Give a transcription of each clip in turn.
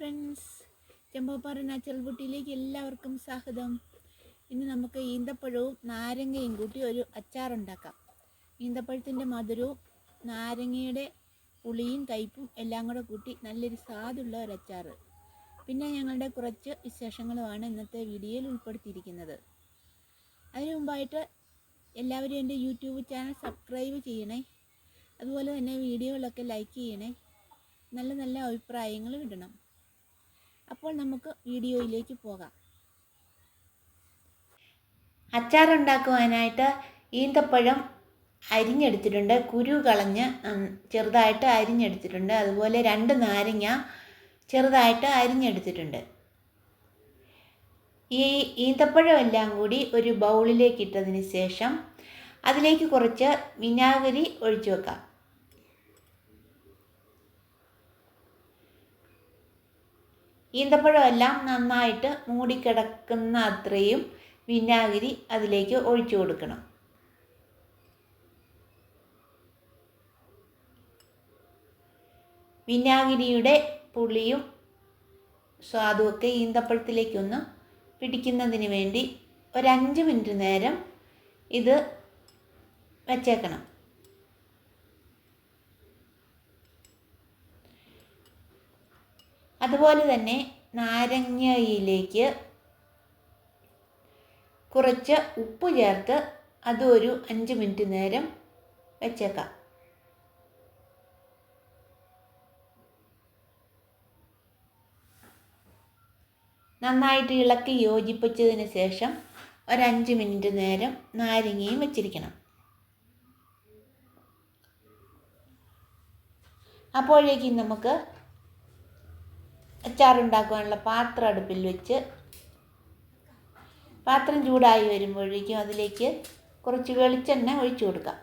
Friends, Chempoppara natural ബൂട്ടിയിലേക്ക് എല്ലാവർക്കും സ്വാഗതം. ഇന്ന് നമുക്ക് ഈന്തപ്പഴവും നാരങ്ങയും കൂട്ടി ഒരു അച്ചാറുണ്ടാക്കാം. ഈന്തപ്പഴത്തിൻ്റെ മധുരവും നാരങ്ങയുടെ പുളിയും കയ്പും എല്ലാം കൂടെ കൂട്ടി നല്ലൊരു സ്വാദുള്ള ഒരു അച്ചാർ. പിന്നെ ഞങ്ങളുടെ കുറച്ച് വിശേഷങ്ങളുമാണ് ഇന്നത്തെ വീഡിയോയിൽ ഉൾപ്പെടുത്തിയിരിക്കുന്നത്. അതിനു മുമ്പായിട്ട് എല്ലാവരും എൻ്റെ യൂട്യൂബ് ചാനൽ സബ്സ്ക്രൈബ് ചെയ്യണേ. അതുപോലെ തന്നെ വീഡിയോകളൊക്കെ ലൈക്ക് ചെയ്യണേ. നല്ല നല്ല അഭിപ്രായങ്ങൾ ഇടണം. അപ്പോൾ നമുക്ക് വീഡിയോയിലേക്ക് പോകാം. അച്ചാറുണ്ടാക്കുവാനായിട്ട് ഈന്തപ്പഴം അരിഞ്ഞെടുത്തിട്ടുണ്ട്, കുരു കളഞ്ഞ് ചെറുതായിട്ട് അരിഞ്ഞെടുത്തിട്ടുണ്ട്. അതുപോലെ 2 നാരങ്ങ ചെറുതായിട്ട് അരിഞ്ഞെടുത്തിട്ടുണ്ട്. ഈ ഈന്തപ്പഴം എല്ലാം കൂടി ഒരു ബൗളിലേക്ക് ഇട്ടതിന് ശേഷം അതിലേക്ക് കുറച്ച് വിനാഗിരി ഒഴിച്ചു വെക്കാം. ഈന്തപ്പഴം എല്ലാം നന്നായിട്ട് മൂടിക്കിടക്കുന്ന അത്രയും വിനാഗിരി അതിലേക്ക് ഒഴിച്ചു കൊടുക്കണം. വിനാഗിരിയുടെ പുളിയും സ്വാദുമൊക്കെ ഈന്തപ്പഴത്തിലേക്കൊന്ന് പിടിക്കുന്നതിന് വേണ്ടി ഒരു 5 മിനിറ്റ് നേരം ഇത് വച്ചേക്കണം. അതുപോലെ തന്നെ നാരങ്ങയിലേക്ക് കുറച്ച് ഉപ്പ് ചേർത്ത് അത് ഒരു 5 മിനിറ്റ് നേരം വെച്ചേക്കാം. നന്നായിട്ട് ഇളക്കി യോജിപ്പിച്ചതിന് ശേഷം ഒരു 5 മിനിറ്റ് നേരം നാരങ്ങയും വെച്ചിരിക്കണം. അപ്പോഴേക്കും നമുക്ക് അച്ചാറുണ്ടാക്കാനുള്ള പാത്രം അടുപ്പിൽ വെച്ച് പാത്രം ചൂടായി വരുമ്പോഴേക്കും അതിലേക്ക് കുറച്ച് വെളിച്ചെണ്ണ ഒഴിച്ചു കൊടുക്കാം.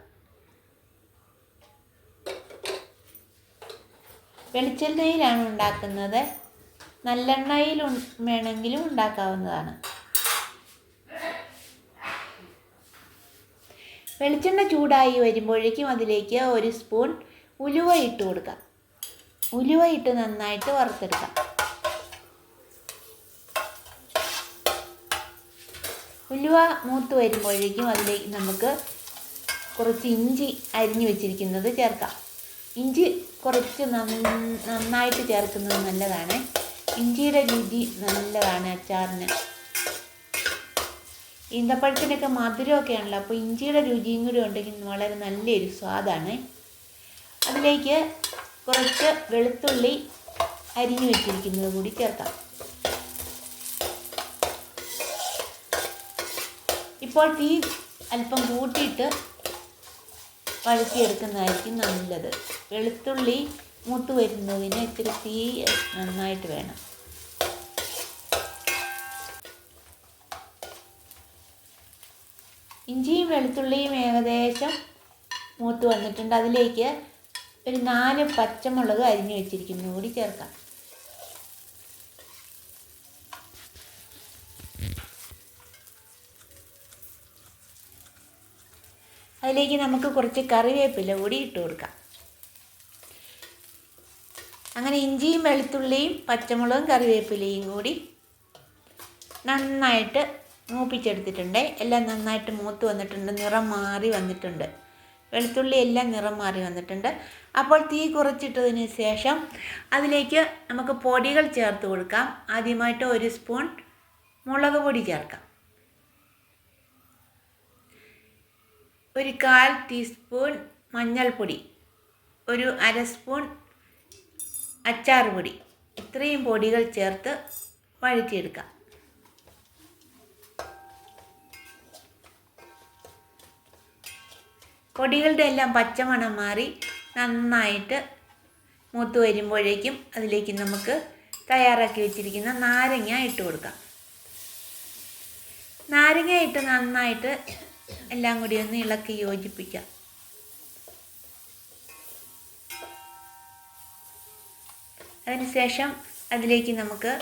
വെളിച്ചെണ്ണയിലാണ് ഉണ്ടാക്കുന്നത്, നല്ലെണ്ണയിൽ വേണമെങ്കിലും ഉണ്ടാക്കാവുന്നതാണ്. വെളിച്ചെണ്ണ ചൂടായി വരുമ്പോഴേക്കും അതിലേക്ക് 1 സ്പൂൺ ഉലുവ ഇട്ട് കൊടുക്കാം. ഉലുവ ഇട്ട് നന്നായിട്ട് വറുത്തെടുക്കാം. ഉലുവ മൂത്ത് വരുമ്പോഴേക്കും അതിലേക്ക് നമുക്ക് കുറച്ച് ഇഞ്ചി അരിഞ്ഞു വെച്ചിരിക്കുന്നത് ചേർക്കാം. ഇഞ്ചി കുറച്ച് നന്നായിട്ട് ചേർക്കുന്നത് നല്ലതാണ്. ഇഞ്ചിയുടെ രുചി നല്ലതാണ് അച്ചാറിന്. ഈന്തപ്പഴത്തിനൊക്കെ മധുരമൊക്കെ ആണല്ലോ, അപ്പോൾ ഇഞ്ചിയുടെ രുചിയും കൂടി ഉണ്ടെങ്കിൽ വളരെ നല്ലൊരു സ്വാദാണ്. അതിലേക്ക് കുറച്ച് വെളുത്തുള്ളി അരിഞ്ഞു വെച്ചിരിക്കുന്നത് കൂടി ചേർക്കാം. ഇപ്പോൾ തീ അല്പം കൂട്ടിയിട്ട് വഴറ്റിയെടുക്കുന്നതായിരിക്കും നല്ലത്. വെളുത്തുള്ളി മൂത്ത് വരുന്നതിന് ഇത്തിരി തീ നന്നായിട്ട് വേണം. ഇഞ്ചിയും വെളുത്തുള്ളിയും ഏകദേശം മൂത്ത് വന്നിട്ടുണ്ട്. അതിലേക്ക് ഒരു 4 പച്ചമുളക് അരിഞ്ഞു വെച്ചിരിക്കുന്നത് കൂടി ചേർക്കാം. അതിലേക്ക് നമുക്ക് കുറച്ച് കറിവേപ്പില കൂടി ഇട്ട് കൊടുക്കാം. അങ്ങനെ ഇഞ്ചിയും വെളുത്തുള്ളിയും പച്ചമുളകും കറിവേപ്പിലയും കൂടി നന്നായിട്ട് മൂപ്പിച്ചെടുത്തിട്ടുണ്ട്. എല്ലാം നന്നായിട്ട് മൂത്ത് വന്നിട്ടുണ്ട്, നിറം മാറി വന്നിട്ടുണ്ട്. വെളുത്തുള്ളി എല്ലാം നിറം മാറി വന്നിട്ടുണ്ട്. അപ്പോൾ തീ കുറച്ചിട്ടതിന് ശേഷം അതിലേക്ക് നമുക്ക് പൊടികൾ ചേർത്ത് കൊടുക്കാം. ആദ്യമായിട്ട് 1 സ്പൂൺ മുളക് പൊടി ചേർക്കാം. ഒരു 1/4 ടീസ്പൂൺ മഞ്ഞൾപ്പൊടി, ഒരു 1/2 സ്പൂൺ അച്ചാർ പൊടി, ഇത്രയും പൊടികൾ ചേർത്ത് വഴറ്റിയെടുക്കാം. പൊടികളുടെ എല്ലാം പച്ചമണം മാറി നന്നായിട്ട് മൂത്ത് വരുമ്പോഴേക്കും അതിലേക്ക് നമുക്ക് തയ്യാറാക്കി വെച്ചിരിക്കുന്ന നാരങ്ങ ഇട്ട് കൊടുക്കാം. നാരങ്ങ ഇട്ട് നന്നായിട്ട് എല്ലാം കൂടി ഒന്ന് ഇളക്കി യോജിപ്പിക്കാം. അതിനുശേഷം അതിലേക്ക് നമുക്ക്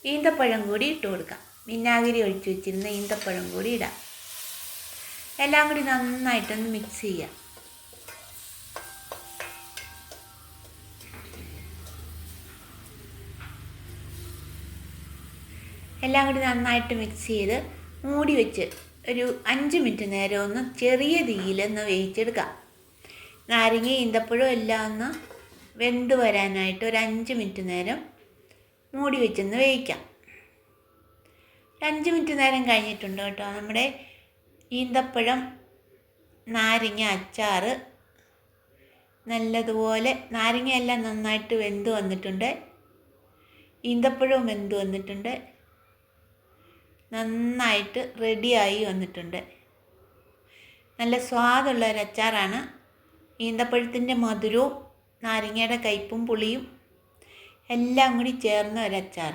ഈന്തപ്പഴം കൂടി ഇട്ട് കൊടുക്കാം. വിനാഗിരി ഒഴിച്ച് വെച്ചിരുന്ന ഈന്തപ്പഴം കൂടി ഇടാം. എല്ലാം കൂടി നന്നായിട്ടൊന്ന് മിക്സ് ചെയ്യാം. എല്ലാം കൂടി നന്നായിട്ട് മിക്സ് ചെയ്ത് മൂടി വെച്ച് ഒരു 5 മിനിറ്റ് നേരം ഒന്ന് ചെറിയ തീയിലൊന്ന് വേവിച്ചെടുക്കാം. നാരങ്ങ ഈന്തപ്പഴം എല്ലാം ഒന്ന് വെന്ത് വരാനായിട്ട് ഒരു 5 മിനിറ്റ് നേരം മൂടി വെച്ചൊന്ന് വേവിക്കാം. 5 മിനിറ്റ് നേരം കഴിഞ്ഞിട്ടുണ്ട് കേട്ടോ. നമ്മുടെ ഈന്തപ്പഴം നാരങ്ങ അച്ചാർ നല്ലതുപോലെ, നാരങ്ങയെല്ലാം നന്നായിട്ട് വെന്ത് വന്നിട്ടുണ്ട്, ഈന്തപ്പഴവും വെന്ത് വന്നിട്ടുണ്ട്, നന്നായിട്ട് റെഡിയായി വന്നിട്ടുണ്ട്. നല്ല സ്വാദുള്ള ഒരു അച്ചാറാണ്. ഈന്തപ്പഴത്തിൻ്റെ മധുരവും നാരങ്ങയുടെ കയ്പും പുളിയും എല്ലാം കൂടി ചേർന്ന ഒരച്ചാർ.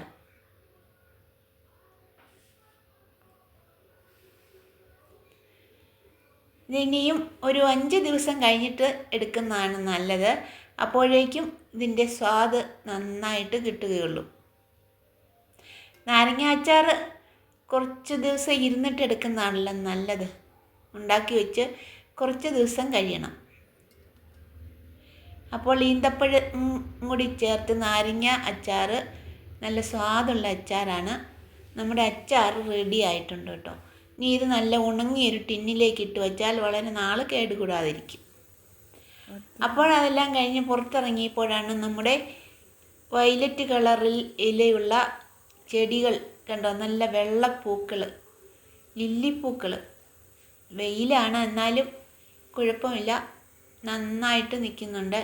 ഇതിനിയും ഒരു 5 ദിവസം കഴിഞ്ഞിട്ട് എടുക്കുന്നതാണ് നല്ലത്. അപ്പോഴേക്കും ഇതിൻ്റെ സ്വാദ് നന്നായിട്ട് കിട്ടുകയുള്ളൂ. നാരങ്ങ അച്ചാർ കുറച്ച് ദിവസം ഇരുന്നിട്ട് എടുക്കുന്നതാണല്ലോ നല്ലത്. ഉണ്ടാക്കി വെച്ച് കുറച്ച് ദിവസം കഴിയണം. അപ്പോൾ ഈന്തപ്പഴം കൂടി ചേർത്ത് നാരങ്ങ അച്ചാർ നല്ല സ്വാദുള്ള അച്ചാറാണ്. നമ്മുടെ അച്ചാർ റെഡി ആയിട്ടുണ്ട് കേട്ടോ. ഇനി ഇത് നല്ല ഉണങ്ങിയൊരു ടിന്നിലേക്ക് ഇട്ട് വെച്ചാൽ വളരെ നാൾ കേടുകൂടാതിരിക്കും. അപ്പോൾ അതെല്ലാം കഴിഞ്ഞ് പുറത്തിറങ്ങിയപ്പോഴാണ് നമ്മുടെ വയലറ്റ് കളറിൽ ഇലയുള്ള ചെടികൾ കണ്ടോ, നല്ല വെള്ളപ്പൂക്കൾ, ലില്ലിപ്പൂക്കൾ. വെയിലാണ്, എന്നാലും കുഴപ്പമില്ല, നന്നായിട്ട് നിൽക്കുന്നുണ്ട്.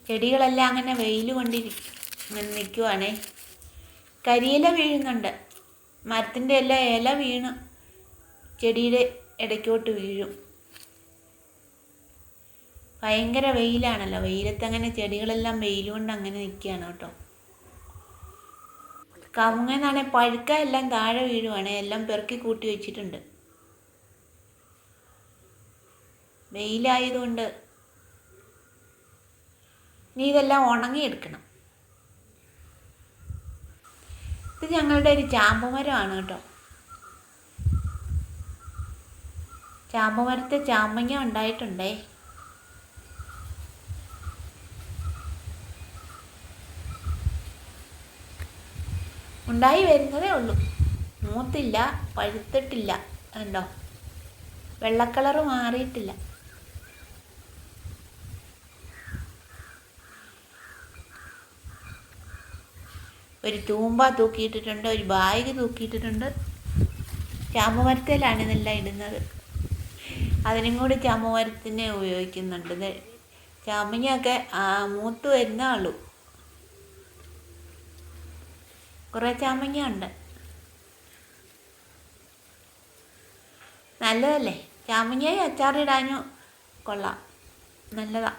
ചെടികളെല്ലാം അങ്ങനെ വെയിൽ കൊണ്ടിങ്ങനെ നിൽക്കുവാണേ. കരിയില വീഴുന്നുണ്ട്, മരത്തിൻ്റെ എല്ലാം ഇല വീണ് ചെടിയുടെ ഇടയ്ക്കോട്ട് വീഴും. ഭയങ്കര വെയിലാണല്ലോ, വെയിലത്തങ്ങനെ ചെടികളെല്ലാം വെയിൽ കൊണ്ട് അങ്ങനെ നിൽക്കുകയാണ് കേട്ടോ. കവുങ്ങെന്നാണെ പഴുക്ക എല്ലാം താഴെ വീഴുവാണേ, എല്ലാം പെറുക്കി കൂട്ടി വെച്ചിട്ടുണ്ട്. വെയിലായതുകൊണ്ട് ഇനി ഇതെല്ലാം ഉണങ്ങിയെടുക്കണം. ഇത് ഞങ്ങളുടെ ഒരു ചാമ്പമരമാണ് കേട്ടോ. ചാമ്പമരത്തെ ചാമ്പങ്ങ ഉണ്ടായിട്ടുണ്ടേ. ഉണ്ടായി വരുന്നതേ ഉള്ളൂ, മൂത്തില്ല, പഴുത്തിട്ടില്ല. കണ്ടോ, വെള്ളക്കളറ് മാറിയിട്ടില്ല. ഒരു തൂമ്പ തൂക്കിയിട്ടിട്ടുണ്ട്, ഒരു ബാഗ് തൂക്കിയിട്ടിട്ടുണ്ട്. ചാമ്പമരത്തിലാണ് ഇതെല്ലാം ഇടുന്നത്. അതിനും കൂടി ചാമ്പമരത്തിനെ ഉപയോഗിക്കുന്നുണ്ട്. ചാമ്പങ്ങയൊക്കെ മൂത്ത് വരുന്നേ ഉള്ളൂ. കുറേ ചാമ്പങ്ങ ഉണ്ട്. നല്ലതല്ലേ, ചാമ്പങ്ങയും അച്ചാറിടാനും കൊള്ളാം, നല്ലതാ.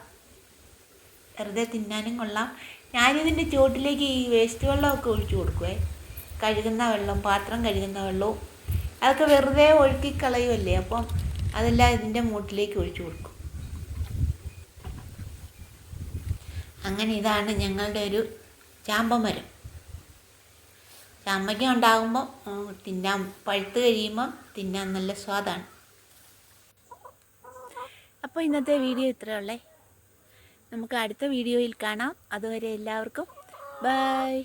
വെറുതെ തിന്നാനും കൊള്ളാം. ഞാനിതിൻ്റെ ചുവട്ടിലേക്ക് ഈ വേസ്റ്റ് വെള്ളമൊക്കെ ഒഴിച്ചു കൊടുക്കുവേ. കഴുകുന്ന വെള്ളം, പാത്രം കഴുകുന്ന വെള്ളവും അതൊക്കെ വെറുതെ ഒഴുക്കിക്കളയുമല്ലേ, അപ്പം അതെല്ലാം ഇതിൻ്റെ മൂട്ടിലേക്ക് ഒഴിച്ചു കൊടുക്കും. അങ്ങനെ ഇതാണ് ഞങ്ങളുടെ ഒരു ചാമ്പമരം. ചാമ്പങ്ങ ഉണ്ടാകുമ്പം തിന്നാൻ, പഴുത്ത് കഴിയുമ്പം തിന്നാൻ നല്ല സ്വാദാണ്. അപ്പോൾ ഇന്നത്തെ വീഡിയോ ഇത്രയുള്ളേ. നമുക്ക് അടുത്ത വീഡിയോയിൽ കാണാം. അതുവരെ എല്ലാവർക്കും ബൈ.